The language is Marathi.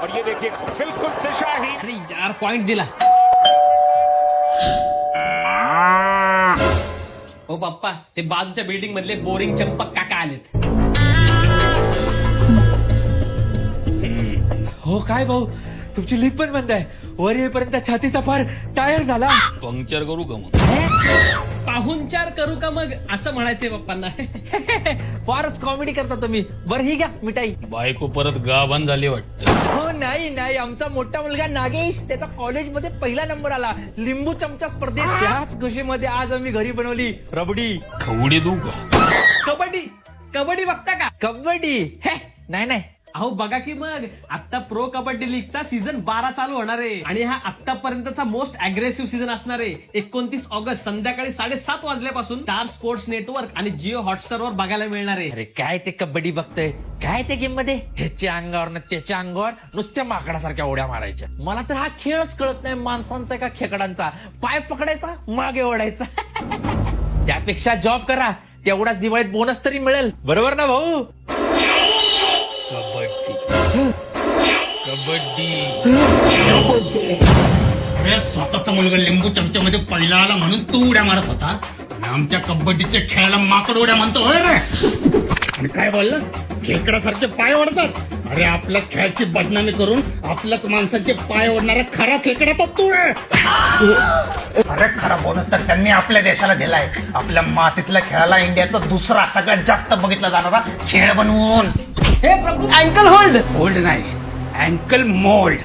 और ये देखिए बिल्कुल से शाही। अरे यार पॉइंट दिला. ओ पप्पा ते बाजूच्या बिल्डिंग मधले बोरिंग चंपक काका आलेत. हो काय भाऊ, तुमची लिफ्ट पण बंद आहे. वर येईपर्यंत छातीचा फार टायर झाला. पंक्चर करू का मग? पाहुणचार करू का मग असं म्हणायचंय पप्पांना. फारच कॉमेडी करता तुम्ही. बरं ही घ्या मिठाई. बायको परत गाभान झाली वाटतं. हो नाही, आमचा मोठा मुलगा नागेश त्याचा कॉलेजमध्ये पहिला नंबर आला लिंबू चमचा स्पर्धेत. त्याच खुशीमध्ये आज आम्ही घरी बनवली रबडी. खवडी देऊ का? कबड्डी बघता का? कबड्डी नाही. अहो बघा की मग आता प्रो कबड्डी लीगचा सीझन 12 चालू होणार आहे आणि हा आतापर्यंतचा मोस्ट अग्रेसिव्ह सीझन असणार आहे. 29 ऑगस्ट संध्याकाळी 7:30 वाजल्यापासून स्टार स्पोर्ट्स नेटवर्क आणि जिओ हॉटस्टार वर बघायला मिळणार आहे. अरे काय ते कबड्डी बघतोय काय ते गेम मध्ये ह्याच्या अंगावर ना त्याच्या अंगावर नुसत्या माकडासारख्या उड्या मारायच्या. मला तर हा खेळच कळत नाही माणसांचा का खेकडांचा. पाय पकडायचा मागे ओढायचा. त्यापेक्षा जॉब करा तेवढाच दिवाळीत बोनस तरी मिळेल. बरोबर ना भाऊ? कबड्डी. अरे स्वतःचा मुलगा लिंबू चमच्यामध्ये पहिला आला म्हणून तू उड्या मारत होता आणि आमच्या कबड्डीच्या खेळाला माकड उड्या म्हणतो होय रे. आणि काय बोललास? खेकडासारखे पाय ओढतात. अरे आपल्याच खेळाची बदनामी करून आपल्याच माणसाचे पाय ओढणारा खरा खेकडा तर तू आहे. अरे खरा बोनस तर त्यांनी आपल्या देशाला दिलाय. आपल्या मातीतल्या खेळाला इंडियाचा दुसरा सगळ्यात जास्त बघितला जाणारा खेळ बनवून. हे प्रभू अँकल होल्ड. होल्ड नाही, अँकल मोल्ड.